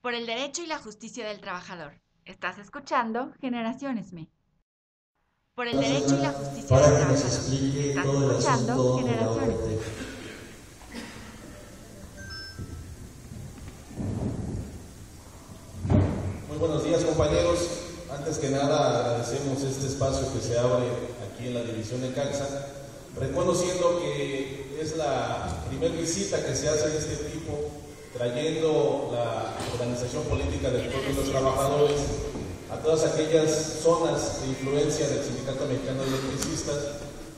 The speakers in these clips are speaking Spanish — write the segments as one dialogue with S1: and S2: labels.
S1: Por el derecho y la justicia del trabajador. Estás escuchando Generaciones Me. Por el derecho y la justicia del
S2: para que nos
S1: trabajador.
S2: explique
S1: Estás
S2: todo el
S1: escuchando
S2: asunto de la
S1: Generaciones
S2: OPT.
S1: Me.
S3: Muy buenos días, compañeros. Antes que nada agradecemos este espacio que se abre aquí en la división de CAXA, reconociendo que es la primera visita que se hace de este tipo, trayendo la organización política del pueblo y los trabajadores a todas aquellas zonas de influencia del Sindicato Mexicano de Electricistas,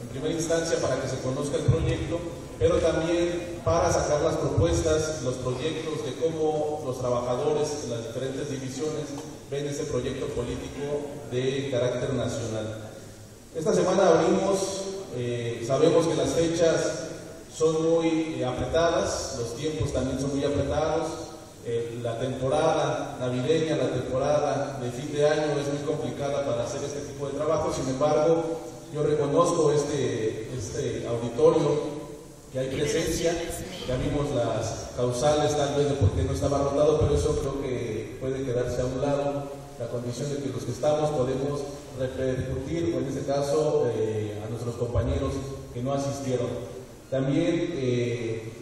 S3: en primera instancia para que se conozca el proyecto, pero también para sacar las propuestas, los proyectos de cómo los trabajadores en las diferentes divisiones ven este proyecto político de carácter nacional. Esta semana abrimos, sabemos que las fechas son muy apretadas, los tiempos también son muy apretados, la temporada navideña, la temporada de fin de año es muy complicada para hacer este tipo de trabajo. Sin embargo, yo reconozco este auditorio, que hay presencia, ya vimos las causales tal vez de por qué no estaba rotado, pero eso creo que puede quedarse a un lado, la condición de que los que estamos podemos repercutir, o en este caso a nuestros compañeros que no asistieron. También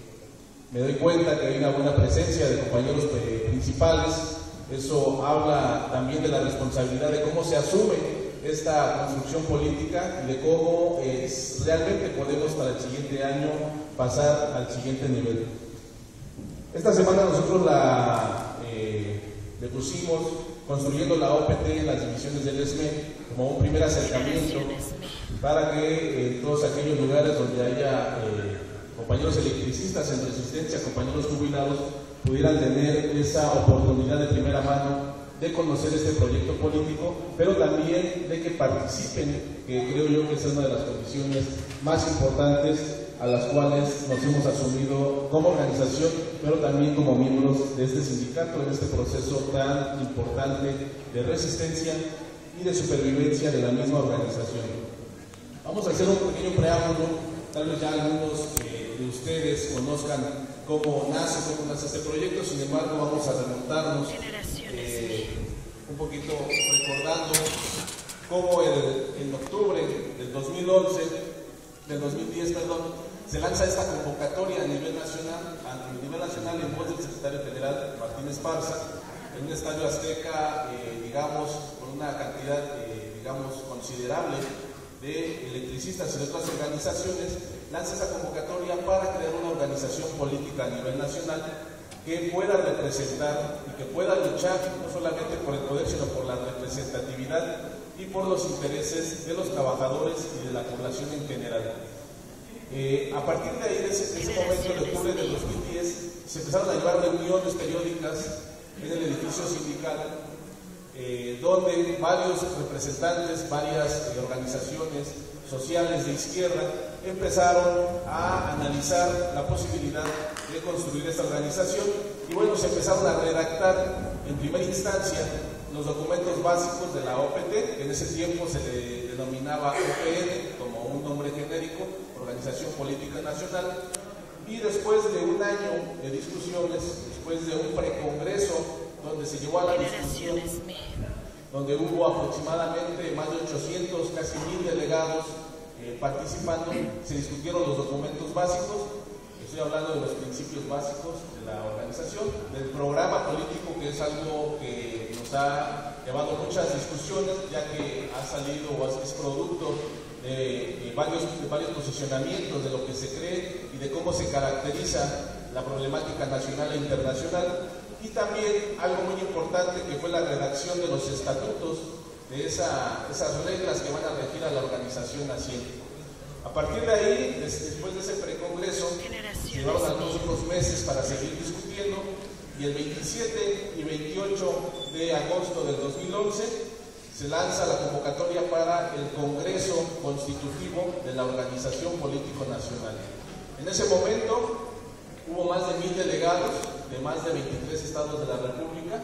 S3: me doy cuenta que hay una buena presencia de compañeros principales. Eso habla también de la responsabilidad de cómo se asume esta construcción política y de cómo realmente podemos para el siguiente año pasar al siguiente nivel. Esta semana nosotros le pusimos construyendo la OPT en las divisiones del ESME como un primer acercamiento para que en todos aquellos lugares donde haya compañeros electricistas en resistencia, compañeros jubilados, pudieran tener esa oportunidad de primera mano de conocer este proyecto político, pero también de que participen, que creo yo que es una de las condiciones más importantes a las cuales nos hemos asumido como organización, pero también como miembros de este sindicato, en este proceso tan importante de resistencia y de supervivencia de la misma organización. Vamos a hacer un pequeño preámbulo, tal vez ya algunos de ustedes conozcan cómo nace este proyecto. Sin embargo, vamos a remontarnos un poquito recordando cómo en octubre del 2010, se lanza esta convocatoria a nivel nacional en voz del secretario general Martín Esparza, en un estadio azteca, con una cantidad, considerable de electricistas y de otras organizaciones. Lanza esa convocatoria para crear una organización política a nivel nacional que pueda representar y que pueda luchar no solamente por el poder, sino por la representatividad y por los intereses de los trabajadores y de la población en general. A partir de ahí, de ese momento, de octubre del 2010, se empezaron a llevar reuniones periódicas en el edificio sindical, donde varios representantes, varias organizaciones sociales de izquierda empezaron a analizar la posibilidad de construir esta organización y bueno, se empezaron a redactar en primera instancia los documentos básicos de la OPT, que en ese tiempo se le denominaba OPN como un nombre genérico, Organización Política Nacional, y después de un año de discusiones, después de un precongreso donde se llevó a la discusión, donde hubo aproximadamente más de 800, casi 1000 delegados participando, se discutieron los documentos básicos. Estoy hablando de los principios básicos de la organización, del programa político, que es algo que nos ha llevado muchas discusiones, ya que ha salido o es producto de varios posicionamientos de lo que se cree y de cómo se caracteriza la problemática nacional e internacional. Y también algo muy importante, que fue la redacción de los estatutos, de esas reglas que van a regir a la organización naciente. A partir de ahí, después de ese precongreso, llevaron algunos meses para seguir discutiendo, y el 27 y 28 de agosto del 2011 se lanza la convocatoria para el Congreso Constitutivo de la Organización Político Nacional. En ese momento hubo más de 1000 delegados de más de 23 estados de la República.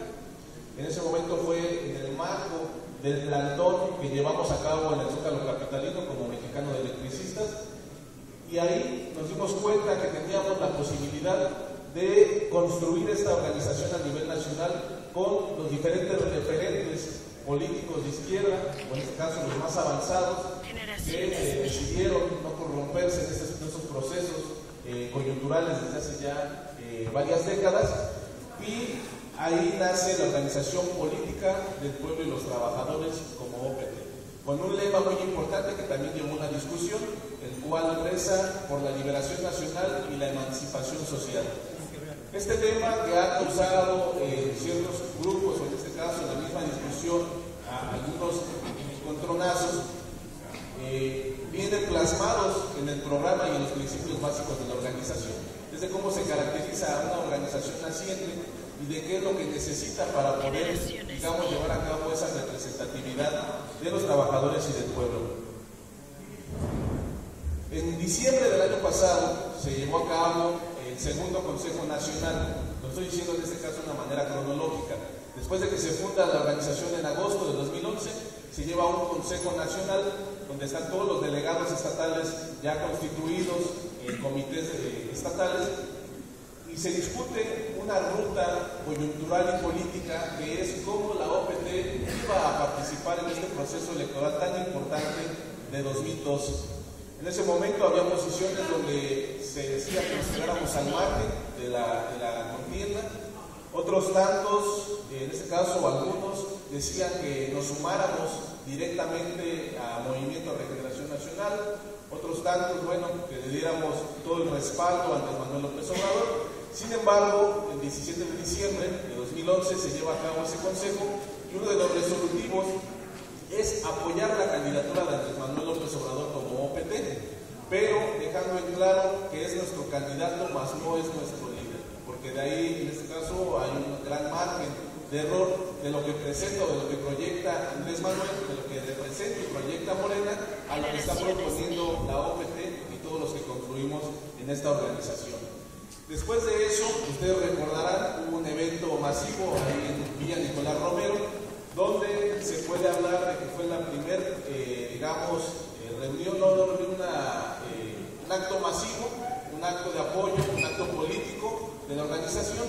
S3: En ese momento fue en el marco del plantón que llevamos a cabo en el Zócalo capitalino como Mexicano de Electricistas, y ahí nos dimos cuenta que teníamos la posibilidad de construir esta organización a nivel nacional con los diferentes referentes políticos de izquierda, o en este caso los más avanzados, que decidieron no corromperse en esos procesos coyunturales desde hace ya varias décadas, y ahí nace la organización política del pueblo y los trabajadores como OPT, con un lema muy importante que también llevó una discusión, el cual reza por la liberación nacional y la emancipación social. Este tema que ha causado ciertos grupos, o en este caso en la misma discusión, algunos encontronazos, vienen plasmados en el programa y en los principios básicos de la organización. Desde cómo se caracteriza una organización naciente y de qué es lo que necesita para poder, digamos, llevar a cabo esa representatividad de los trabajadores y del pueblo. En diciembre del año pasado se llevó a cabo el segundo Consejo Nacional, lo estoy diciendo en este caso de una manera cronológica. Después de que se funda la organización en agosto de 2011, se lleva a un Consejo Nacional donde están todos los delegados estatales ya constituidos en comités estatales, y se discute una ruta coyuntural y política que es cómo la OPT iba a participar en este proceso electoral tan importante de 2012. En ese momento había posiciones donde se decía que nos quedáramos al margen de la contienda. Otros tantos, en este caso algunos, decían que nos sumáramos directamente a Movimiento de Regeneración Nacional. Otros tantos, bueno, que le diéramos todo el respaldo a Andrés Manuel López Obrador. Sin embargo, el 17 de diciembre de 2011 se lleva a cabo ese consejo, y uno de los resolutivos es apoyar la candidatura de Andrés Manuel López Obrador como OPT, pero dejando en claro que es nuestro candidato, más no es nuestro líder, porque de ahí, en este caso, hay un gran margen de error de lo que presenta o de lo que proyecta Andrés Manuel, de lo que representa y proyecta Morena, a lo que está proponiendo la OPT y todos los que confluimos en esta organización. Después de eso, ustedes recordarán, hubo un evento masivo ahí en Villa Nicolás Romero, donde se puede hablar de que fue la primera, reunión, un acto masivo, un acto de apoyo, un acto político de la organización,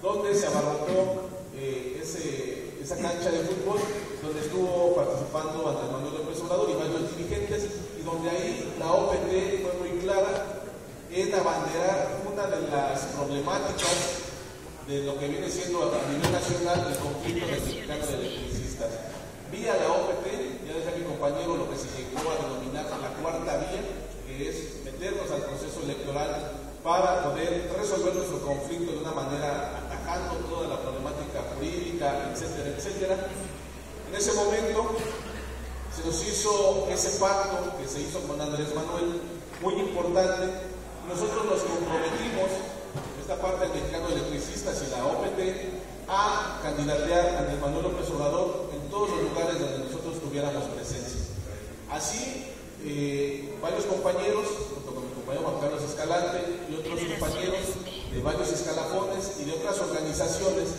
S3: donde se abarrotó esa cancha de fútbol, donde estuvo participando Andrés Manuel López Obrador y varios dirigentes, y donde ahí la OPT fue muy clara en abanderar una de las problemáticas de lo que viene siendo a nivel nacional el conflicto mexicano de electricistas. Vía la OPT, ya decía mi compañero, lo que se llegó a denominar la cuarta vía, que es meternos al proceso electoral para poder resolver nuestro conflicto de una manera atajando toda la problemática jurídica, etcétera, etcétera. En ese momento se nos hizo ese pacto que se hizo con Andrés Manuel, muy importante. Nosotros nos comprometimos, esta parte del mexicano de electricistas y la OPT, a candidatear a Andrés Manuel López Obrador en todos los lugares donde nosotros tuviéramos presencia. Así, varios compañeros, junto con mi compañero Juan Carlos Escalante y otros compañeros de varios escalafones y de otras organizaciones,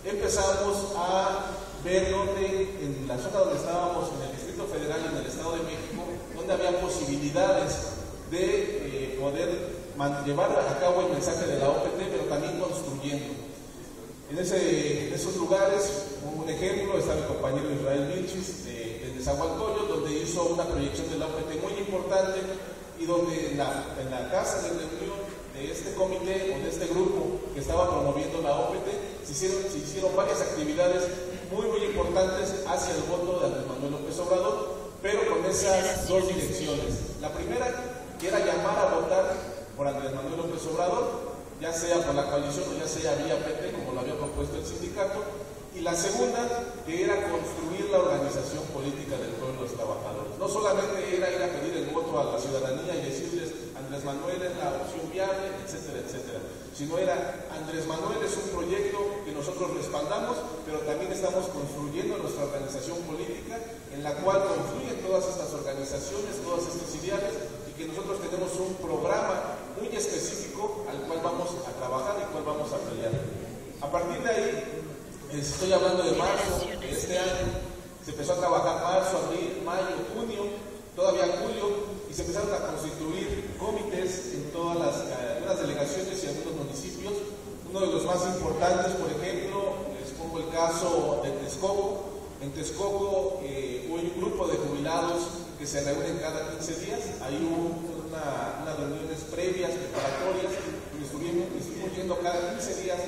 S3: empezamos a ver dónde, en la zona donde estábamos, en el Distrito Federal y en el Estado de México, donde había posibilidades de poder llevar a cabo el mensaje de la OPT, pero también construyendo. En esos lugares, un ejemplo, está mi compañero Israel Vilchis de Nezahualcóyotl, donde hizo una proyección de la OPT muy importante, y donde en la casa de reunión de este comité o de este grupo que estaba promoviendo la OPT, se hicieron varias actividades muy importantes hacia el voto de Andrés Manuel López Obrador, pero con esas dos direcciones. La primera, que era llamar a votar por Andrés Manuel López Obrador, ya sea por la coalición o ya sea vía PT, como lo había propuesto el sindicato, y la segunda, que era construir la organización política del pueblo de los trabajadores. No solamente era ir a pedir el voto a la ciudadanía y decirles Andrés Manuel es la opción viable, etcétera, etcétera, sino era Andrés Manuel es un proyecto que nosotros respaldamos, pero también estamos construyendo nuestra organización política, en la cual confluyen todas estas organizaciones, todos estos ideales, y que nosotros tenemos un programa muy específico al cual vamos a trabajar y al cual vamos a pelear. A partir de ahí, estoy hablando de marzo de este año, se empezó a trabajar marzo, abril, mayo, junio, todavía julio, y se empezaron a constituir comités en todas las delegaciones y algunos municipios. Uno de los más importantes, por ejemplo, les pongo el caso de Texcoco. En Texcoco hay un grupo de jubilados que se reúnen cada 15 días. Hay unas reuniones previas, preparatorias, y estuvimos yendo cada 15 días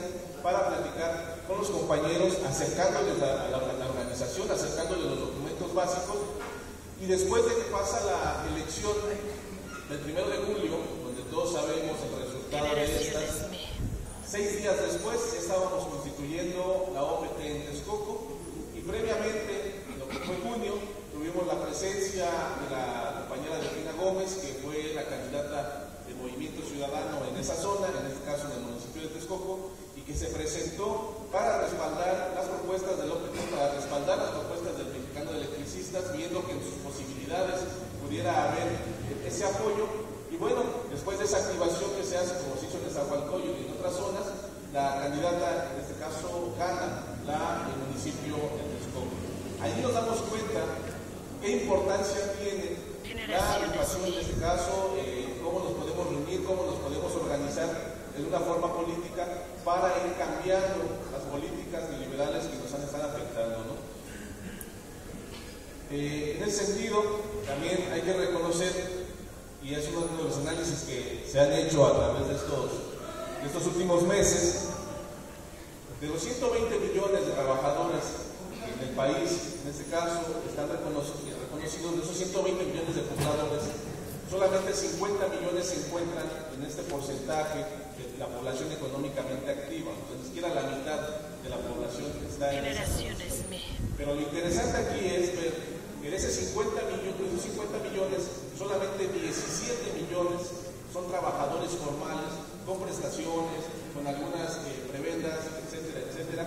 S3: para platicar con los compañeros, acercándoles a la organización, acercándoles los documentos básicos. Y después de que pasa la elección del 1 de julio, donde todos sabemos el resultado de estas, 6 días después ya estábamos constituyendo la OPT en Texcoco, y previamente, en lo que fue junio, tuvimos la presencia de la compañera Delfina Gómez, que fue la candidata de Movimiento Ciudadano en esa zona, en este caso en el municipio de Texcoco, y que se presentó para respaldar las propuestas del OPT, para respaldar las propuestas del Mexicano de Electricistas, viendo que en sus posibilidades pudiera haber ese apoyo. Y bueno, después de esa activación que se hace, como se hizo en Nezahualcóyotl y en otras zonas, la candidata, en este caso, gana el municipio de Texcoco. Allí nos damos cuenta qué importancia tiene la agrupación, en este caso, cómo nos podemos reunir, cómo nos podemos organizar de una forma política para ir cambiando las políticas neoliberales que nos han estado afectando, ¿no? En ese sentido, también hay que reconocer, y es uno de los análisis que se han hecho a través de estos últimos meses, de los 120 millones de trabajadores en el país, en este caso, están reconocidos, de esos 120 millones de pobladores, solamente 50 millones se encuentran en este porcentaje de la población económicamente activa. Entonces, ni siquiera la mitad de la población está en
S2: Generaciones Me.
S3: Pero lo interesante aquí es ver que de esos 50 millones, solamente 17 millones son trabajadores formales, con prestaciones, con algunas prebendas, etcétera, etcétera.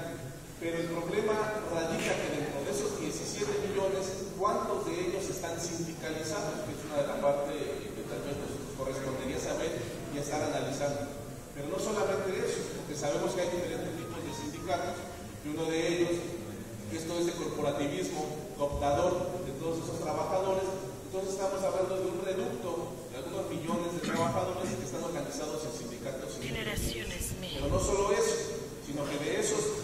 S3: Pero el problema radica que dentro de esos 17 millones, ¿cuántos de ellos están sindicalizados? Que es una de las partes que tal vez nos correspondería saber y estar analizando. Pero no solamente eso, porque sabemos que hay diferentes tipos de sindicatos, y uno de ellos, esto es de corporativismo cooptador de todos esos trabajadores. Entonces estamos hablando de un reducto de algunos millones de trabajadores que están organizados en sindicatos.
S2: Generaciones Me.
S3: Pero no solo eso, sino que de esos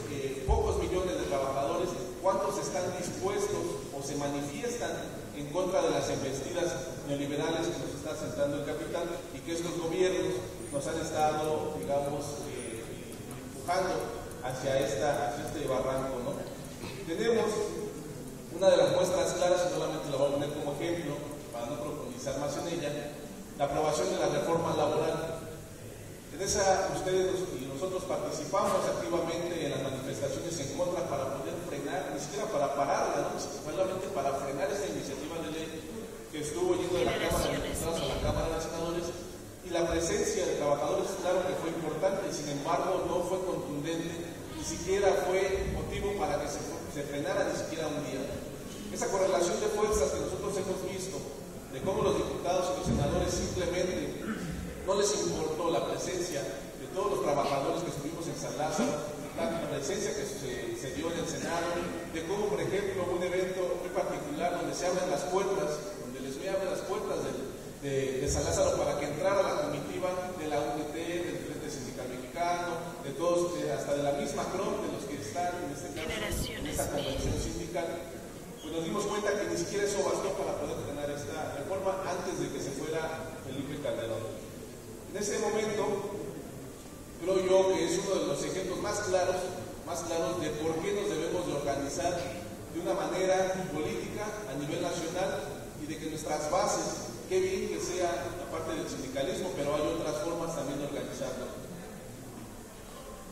S3: pocos millones de trabajadores, ¿cuántos están dispuestos o se manifiestan en contra de las embestidas neoliberales que nos está sentando el capital y que estos gobiernos nos han estado, digamos, empujando hacia este barranco, ¿no? Tenemos una de las muestras claras, y solamente la voy a poner como ejemplo, para no profundizar más en ella, la aprobación de la reforma laboral. En esa, ustedes y nosotros participamos activamente en las manifestaciones en contra para poder frenar, ni siquiera para pararla, ¿no? Solamente para frenar esta iniciativa de ley que estuvo yendo de la Cámara de Diputados a la Cámara de Senadores, y la presencia de trabajadores, claro que fue importante, sin embargo no fue contundente, ni siquiera fue motivo para que se frenara ni siquiera un día. Esa correlación de fuerzas que nosotros hemos visto, de cómo los diputados y los senadores simplemente no les importó la presencia de todos los trabajadores que estuvimos en San Lázaro, la presencia que se dio en el Senado, de cómo, por ejemplo, un evento muy particular donde se abren las puertas, donde les voy a abrir las puertas de San Lázaro para que entrara la comitiva de la UNT, del Frente Sindical Mexicano, de todos, hasta de la misma CROM, de los que están en este caso en esta convención sindical. Pues nos dimos cuenta que ni siquiera eso bastó para poder frenar esta reforma antes de que se fuera Felipe Calderón. En ese momento, creo yo que es uno de los ejemplos más claros de por qué nos debemos de organizar de una manera política a nivel nacional, y de que nuestras bases, qué bien que sea la parte del sindicalismo, pero hay otras formas también de organizarlo.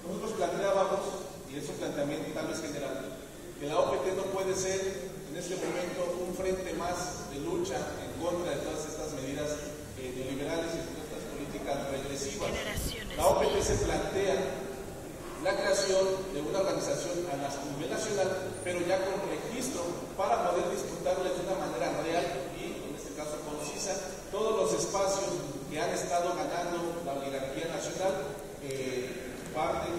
S3: Nosotros planteábamos, y es un planteamiento tal vez general, que la OPT no puede ser en este momento un frente más de lucha en contra de todas estas medidas neoliberales y todas estas políticas regresivas. La OPT se plantea la creación de una organización a nivel nacional, pero ya con registro para poder disputarles de una manera real y, en este caso, concisa todos los espacios que han estado ganando la oligarquía nacional, parte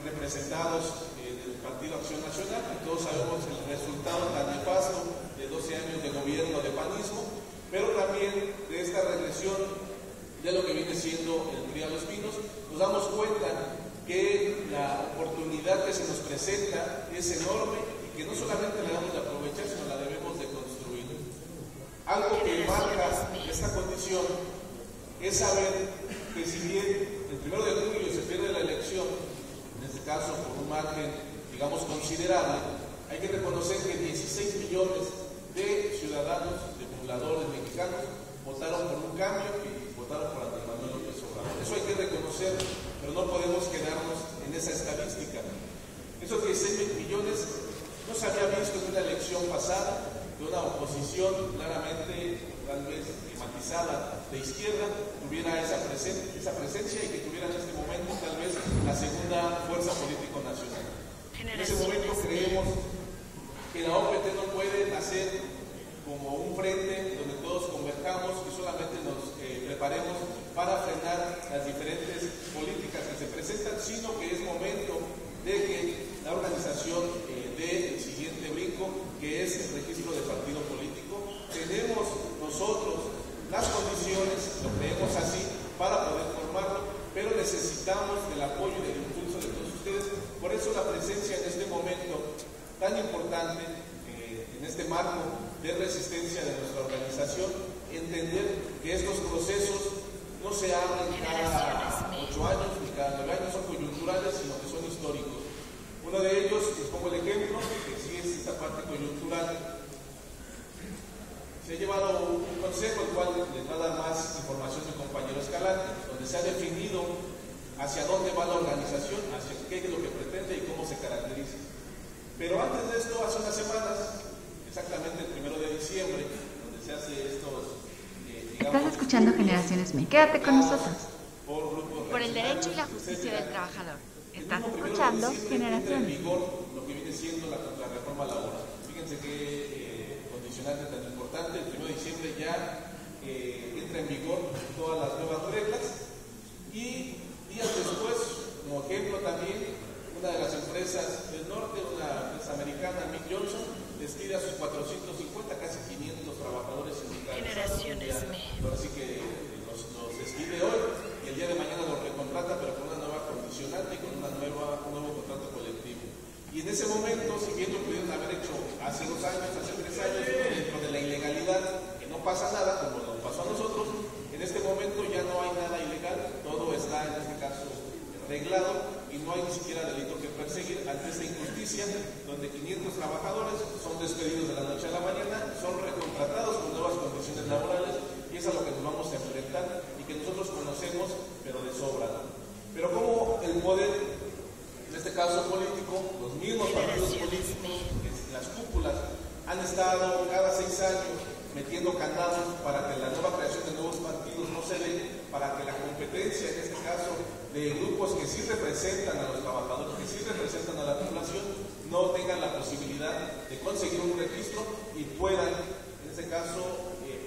S3: representados del Partido Acción Nacional, que todos sabemos el resultado tan nefasto de 12 años de gobierno de panismo, pero también de esta regresión de lo que viene siendo el PRI a los Pinos. Nos damos cuenta que la oportunidad que se nos presenta es enorme y que no solamente la debemos de aprovechar, sino la debemos de construir. Algo que marca esta condición es saber que si bien el 1 de julio se pierde la elección, en este caso por un margen, digamos, considerable, hay que reconocer que 16 millones de ciudadanos, de pobladores mexicanos, votaron por un cambio y votaron por Andrés Manuel López Obrador. Eso hay que reconocer, pero no podemos quedarnos en esa estadística. Esos 16 millones no se había visto en una elección pasada que una oposición claramente, tal vez matizada de izquierda, tuviera esa presencia y que tuviera en este momento tal vez la segunda fuerza político nacional. En ese momento creemos que la OPT no puede nacer como un frente donde todos converjamos y solamente nos preparemos para frenar las diferentes políticas que se presentan, sino que es momento de que la organización dé el siguiente brinco, que es el registro de partido político. Tenemos nosotros las condiciones, lo creemos así, para poder formarlo, pero necesitamos del apoyo y del impulso de todos ustedes. Por eso la presencia en este momento tan importante, en este marco de resistencia de nuestra organización, entender que estos procesos no se abren cada 8 años ni cada 9 años, son coyunturales, sino que son históricos. Uno de ellos, les pongo el ejemplo, que sí es esta parte coyuntural. Se ha llevado un consejo, el cual les va a dar más información mi compañero Escalante, donde se ha definido hacia dónde va la organización, hacia qué es lo que pretende y cómo se caracteriza. Pero antes de esto, hace unas semanas, exactamente el 1 de diciembre, donde se hace estos...
S1: Estás escuchando Generaciones Me. Quédate con nosotros.
S3: Por
S1: el derecho y la justicia del trabajador. Estás escuchando Generaciones.
S3: En vigor lo que viene siendo la reforma laboral. Fíjense qué condicionante tan importante. El 1 de diciembre ya entra en vigor todas las nuevas reglas y días después, como ejemplo también, una de las empresas del norte, una empresa americana, Mick Johnson, despide a sus 450, casi 500 trabajadores sindicales. Ahora sí que los despide hoy y el día de mañana los recontrata, pero con una nueva condicionante y con un nuevo contrato colectivo. Y en ese momento, si bien lo pudieron haber hecho hace 2 años, hace 3 años, dentro de la ilegalidad, que no pasa nada, como nos pasó a nosotros, en este momento ya no hay nada ilegal, todo está en este caso reglado y no hay ni siquiera delito que perseguir ante esta injusticia, donde 500 trabajadores son despedidos de la noche a la mañana, son recontratados con nuevas condiciones laborales y es a lo que nos vamos a enfrentar y que nosotros conocemos, pero de sobra. Pero como el poder, en este caso político, los mismos partidos políticos, las cúpulas, han estado cada 6 años metiendo candados para que la nueva creación de nuevos partidos no se dé, para que la competencia, en este caso, de grupos que sí representan a los trabajadores, que sí representan a la población, no tengan la posibilidad de conseguir un registro y puedan, en este caso,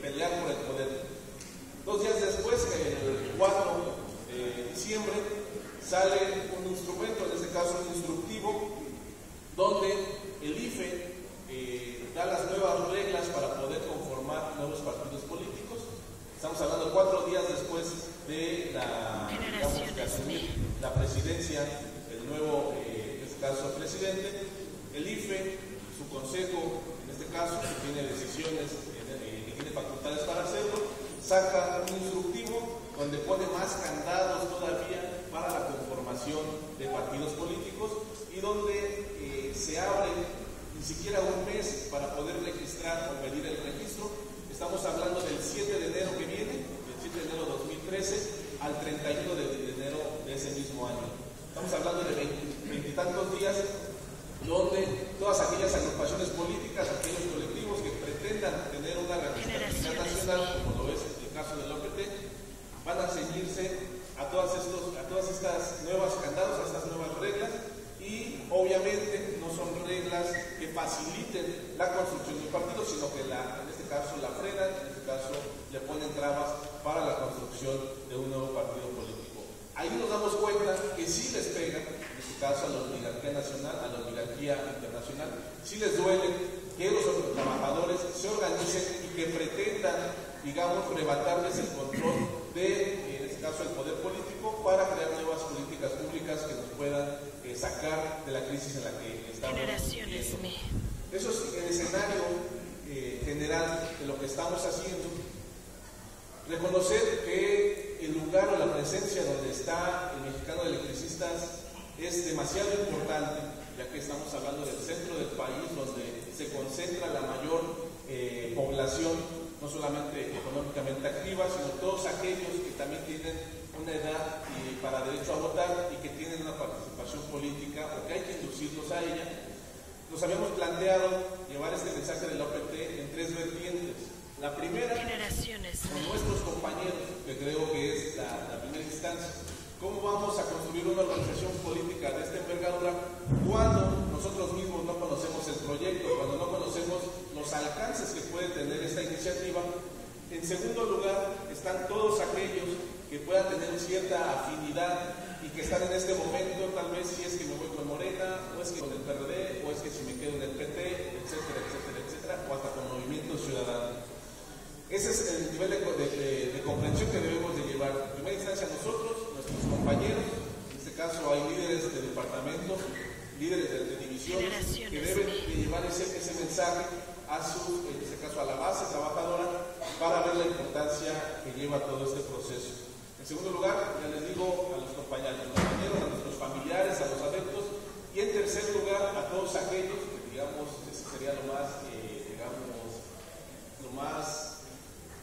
S3: pelear por el poder. 2 días después, el 4 de diciembre, sale un instrumento, en este caso un instructivo, donde el IFE da las nuevas reglas para poder conformar nuevos partidos políticos. Estamos hablando 4 días después de asumir la presidencia, el nuevo, en este caso, presidente. El IFE, su consejo, en este caso, que tiene decisiones, que tiene facultades para hacerlo, saca un instructivo donde pone más candados todavía para la conformación de partidos políticos y donde se abre ni siquiera un mes para poder registrar o pedir el registro. Estamos hablando del 7 de enero que viene, del 7 de enero de 2013 al 31 de enero de ese mismo año. Estamos hablando de 20 y tantos días donde todas aquellas agrupaciones políticas, aquellos colectivos que pretendan tener una representatividad nacional, como lo es el caso del OPT, van a ceñirse a todas estas nuevas candados, a estas nuevas reglas, y obviamente no son reglas que faciliten la construcción de un partido, sino que en este caso la frenan, en este caso le ponen trabas para la construcción de un nuevo partido político. Ahí nos damos cuenta que sí les pega, en este caso a la oligarquía nacional, a la oligarquía internacional, sí les duele que los trabajadores se organicen y que pretendan, digamos, arrebatarles el control de, en este caso, el poder político para crear nuevas políticas públicas públicas que nos puedan sacar de la crisis en la que estamos
S2: Generaciones
S3: viviendo.
S2: ME.
S3: Eso es el escenario general de lo que estamos haciendo. Reconocer que el lugar o la presencia donde está el Mexicano de Electricistas es demasiado importante, ya que estamos hablando del centro del país, donde se concentra la mayor población, no solamente económicamente activa, sino todos aquellos que también tienen una edad para derecho a votar y que tienen una participación política o que hay que inducirlos a ella. Nos habíamos planteado llevar este mensaje de la OPT en tres vertientes. La primera,
S2: Generaciones
S3: con
S2: ME.
S3: nuestros compañeros, que creo que es la primera instancia. ¿Cómo vamos a construir una organización política de esta envergadura cuando nosotros mismos no conocemos el proyecto, cuando no conocemos los alcances que puede tener esta iniciativa? En segundo lugar, están todos aquellos que puedan tener cierta afinidad y que están en este momento, tal vez si es que me voy con Morena, o es que con el PRD, o es que si me quedo en el PT, etcétera, etcétera, etcétera, o hasta con Movimiento Ciudadano. Ese es el nivel de comprensión que debemos de llevar. En primera instancia nosotros, nuestros compañeros, en este caso hay líderes de departamentos, líderes de divisiones, que deben de llevar ese mensaje a en este caso a la base trabajadora, para ver la importancia que lleva todo este proceso. En segundo lugar, ya les digo a los compañeros, a nuestros familiares, a los adeptos, y en tercer lugar a todos aquellos que, digamos, ese sería lo más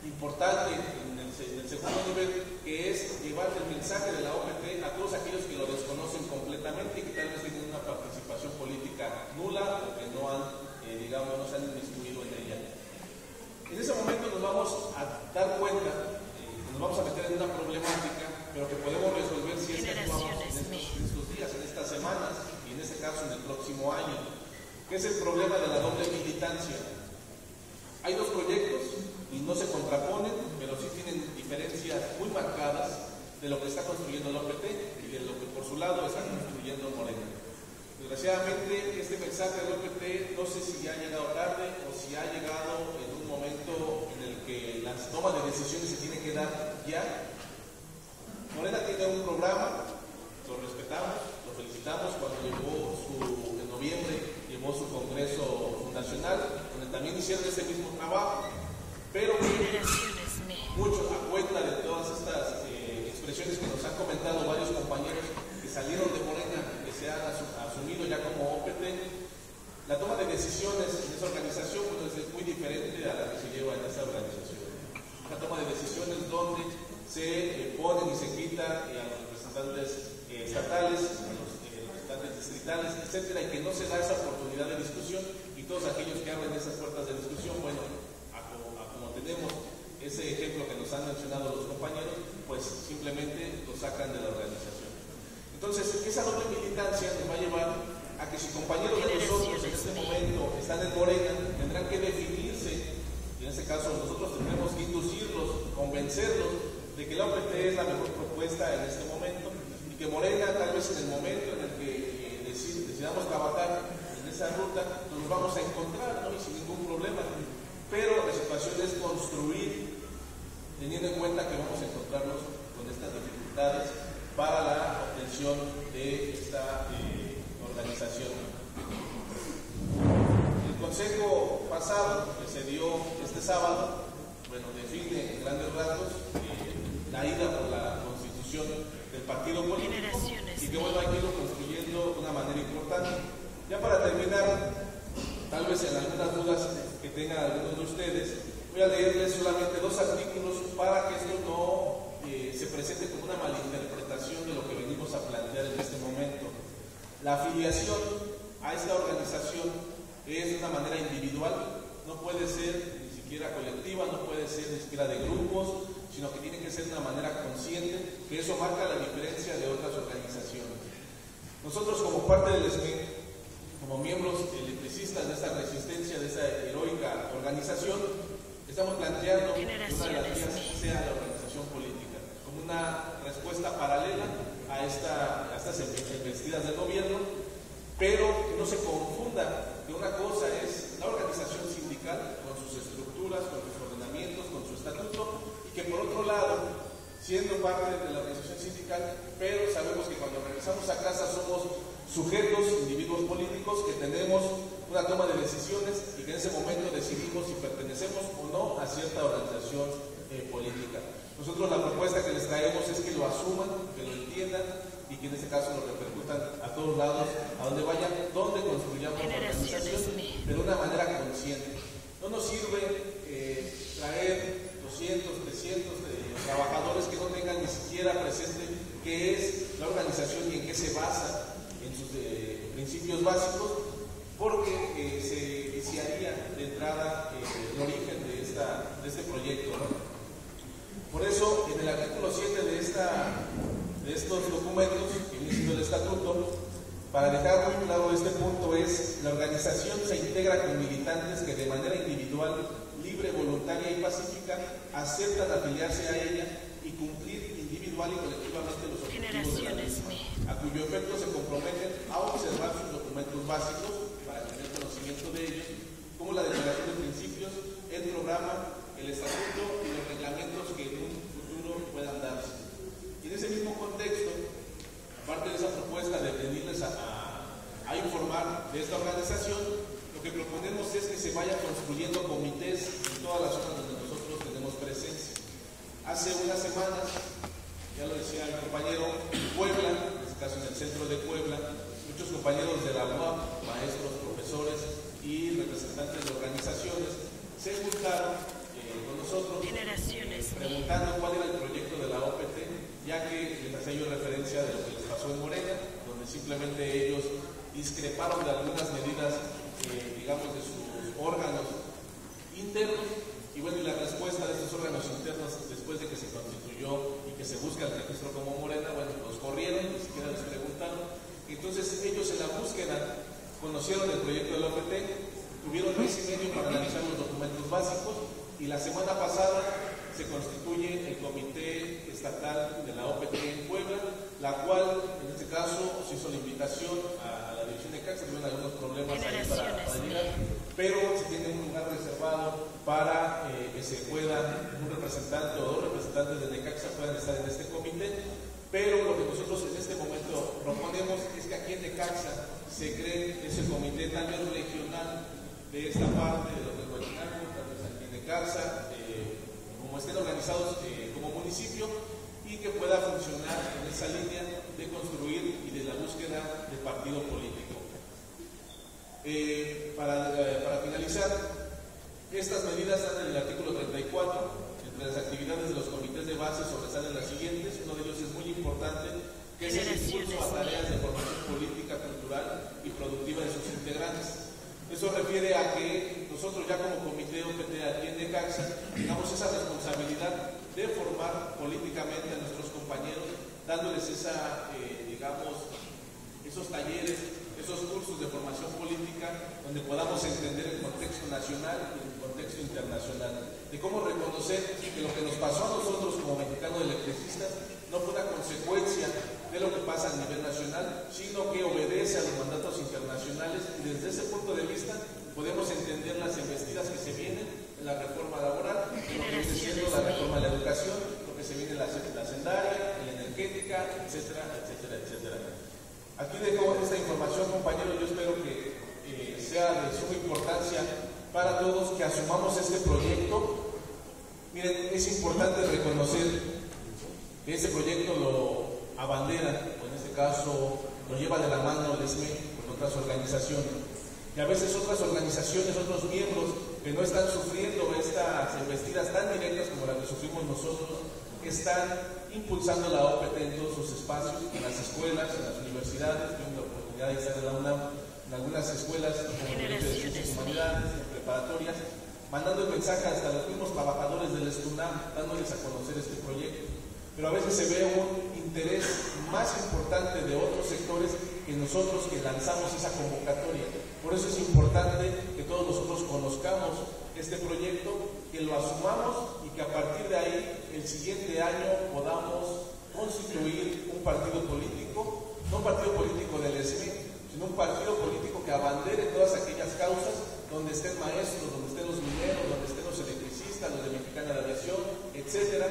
S3: importante en el segundo nivel, que es llevar el mensaje de la OPT a todos aquellos que lo desconocen completamente y que tal vez tienen una participación política nula o que no han, no se han inmiscuido en ella. En ese momento nos vamos a dar cuenta, nos vamos a meter en una problemática, pero que podemos resolver si es que actuamos en estos días, en estas semanas y en este caso en el próximo año, que es el problema de la doble militancia. Hay dos proyectos y no se contraponen, pero sí tienen diferencias muy marcadas de lo que está construyendo la OPT y de lo que por su lado está construyendo Morena. Desgraciadamente, este mensaje de la OPT no sé si ha llegado tarde o si ha llegado en un momento en el que las tomas de decisiones se tienen que dar ya. Morena tiene un programa, lo respetamos, lo felicitamos cuando en noviembre llevó su congreso fundacional, donde también hicieron ese mismo trabajo, pero mucho a cuenta de todas estas expresiones que nos han comentado varios compañeros que salieron de Morena, que se han asumido ya como OPT, la toma de decisiones en esa organización pues, es muy diferente a la que se lleva en esta organización. La toma de decisiones donde se ponen y se quitan a los representantes estatales, a los representantes distritales, etcétera, y que no se da esa oportunidad de discusión, y todos aquellos que abren esas puertas de discusión, bueno, como tenemos ese ejemplo que nos han mencionado los compañeros, pues simplemente lo sacan de la organización. Entonces, esa doble militancia nos va a llevar a que si compañeros de nosotros en este momento están en Morena, tendrán que definirse, y en este caso nosotros tendremos que inducirlos, convencerlos de que la OPT es la mejor propuesta en este momento, y que Morena, tal vez en el momento en el que decidamos trabajar en esa ruta, nos vamos a encontrar, ¿no? Y sin ningún problema. Pero la situación es construir, teniendo en cuenta que vamos a encontrarnos con estas dificultades para la obtención de esta organización. El consejo pasado que se dio este sábado, define en grandes rasgos la ida por la constitución del partido político y que hay que irlo construyendo de una manera importante. Ya para terminar, tal vez en algunas dudas que tengan algunos de ustedes, voy a leerles solamente dos artículos para que esto no se presente como una malinterpretación de lo que venimos a plantear en este momento. La afiliación a esta organización es de una manera individual, no puede ser ni siquiera colectiva, no puede ser ni siquiera de grupos, sino que tiene que ser de una manera consciente, que eso marca la diferencia de otras organizaciones. Nosotros como parte del SME, como miembros electricistas de esta resistencia, de esta heroica organización, estamos planteando que una de las vías sea la organización política, como una respuesta paralela a estas embestidas del gobierno, pero que no se confunda que una cosa es la organización sindical con sus estructuras, con sus ordenamientos, con su estatuto, y que por otro lado, siendo parte de la organización sindical, pero sabemos que cuando regresamos a casa somos sujetos, individuos políticos que tenemos una toma de decisiones y que en ese momento decidimos si pertenecemos o no a cierta organización política. Nosotros la propuesta que les traemos es que lo asuman, que lo entiendan y que en este caso lo repercutan a todos lados, a donde vayan, donde construyamos la organización, pero de una manera consciente. No nos sirve traer 200, 300 trabajadores que no tengan ni siquiera presente qué es la organización y en qué se basa en sus principios básicos, porque se iniciaría de entrada el origen de este proyecto, ¿no? Por eso, en el artículo 7 de estos documentos, que viene siendo el estatuto, para dejar muy claro este punto es: la organización se integra con militantes que de manera individual, libre, voluntaria y pacífica aceptan afiliarse a ella y cumplir individual y colectivamente los objetivos a cuyo efecto se comprometen a observar sus documentos básicos para tener conocimiento de ellos, como la declaración de principios, el programa, el estatuto y los reglamentos que en un futuro puedan darse. Y en ese mismo contexto, aparte de esa propuesta de venirles a informar de esta organización, lo que proponemos es que se vaya construyendo comités en todas las zonas donde nosotros tenemos presencia. Hace unas semanas, ya lo decía el compañero, en Puebla, en este caso en el centro de Puebla, muchos compañeros de la UAP, maestros, profesores y representantes de organizaciones se juntaron con nosotros preguntando cuál era el proyecto de la OPT, ya que les hacía yo referencia de lo que les pasó en Morena, donde simplemente ellos discreparon de algunas medidas, digamos, de sus órganos internos, y bueno, y la respuesta de estos órganos internos, después de que se constituyó y que se busca el registro como Morena, bueno, los corrieron, ni siquiera les preguntaron. Entonces ellos en la búsqueda conocieron el proyecto de la OPT, tuvieron mes y medio para analizar los documentos básicos, y la semana pasada se constituye el Comité Estatal de la OPT en Puebla, la cual, en este caso, se hizo la invitación a la dirección de Necaxa, tuvieron algunos problemas ahí para llegar, pero se tiene un lugar reservado para que se pueda, un representante o dos representantes de Necaxa puedan estar en este comité. Pero lo que nosotros en este momento proponemos es que aquí en Necaxa se cree ese comité tal vez regional de esta parte de los regionales, tal vez aquí en Necaxa, como estén organizados como municipio, y que pueda funcionar en esa línea de construir y de la búsqueda de partido político. Para finalizar, estas medidas están en el artículo 34. Entre las actividades de los comités de base sobresalen las siguientes. Uno de ellos es muy importante, que es el impulso a tareas de formación política, cultural y productiva de sus integrantes. Eso refiere a que nosotros ya como comité OPT aquí en Necaxa tengamos esa responsabilidad de formar políticamente a nuestros compañeros, dándoles digamos, esos talleres, esos cursos de formación política, donde podamos entender el contexto nacional y el contexto internacional, de cómo reconocer que lo que nos pasó a nosotros como mexicanos electricistas no fue una consecuencia de lo que pasa a nivel nacional, sino que obedece a los mandatos internacionales, y desde ese punto de vista podemos entender las embestidas que se vienen en la reforma laboral, lo que viene siendo la reforma de la educación, lo que se viene en la hacendaria, en la energética, etcétera, etcétera, etcétera. Aquí dejo esta información, compañeros. Yo espero que sea de suma importancia para todos que asumamos este proyecto. Miren, es importante reconocer que este proyecto lo abandera, o en este caso lo lleva de la mano el SME con otras organizaciones. Y a veces otras organizaciones, otros miembros que no están sufriendo estas embestidas tan directas como las que sufrimos nosotros, están impulsando la OPT en todos sus espacios, en las escuelas, en las universidades. Tengo la oportunidad de estar en la UNAM, en algunas escuelas como de ciencias humanidades, en preparatorias, mandando el mensaje hasta los mismos trabajadores del STUNAM, dándoles a conocer este proyecto. Pero a veces se ve un interés más importante de otros sectores que nosotros que lanzamos esa convocatoria. Por eso es importante que todos nosotros conozcamos este proyecto, que lo asumamos y que a partir de ahí, el siguiente año, podamos constituir un partido político, no un partido político del SME, sino un partido político que abandere todas aquellas causas donde estén maestros, donde estén los mineros, donde estén los electricistas, los de Mexicana de Aviación, etcétera,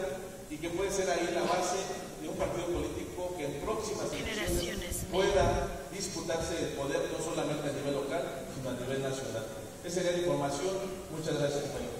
S3: y que puede ser ahí la base de un partido político que en próximas elecciones
S2: Generaciones Me.
S3: pueda disputarse el poder no solamente a nivel local, sino a nivel nacional. Esa sería la información. Muchas gracias, compañeros.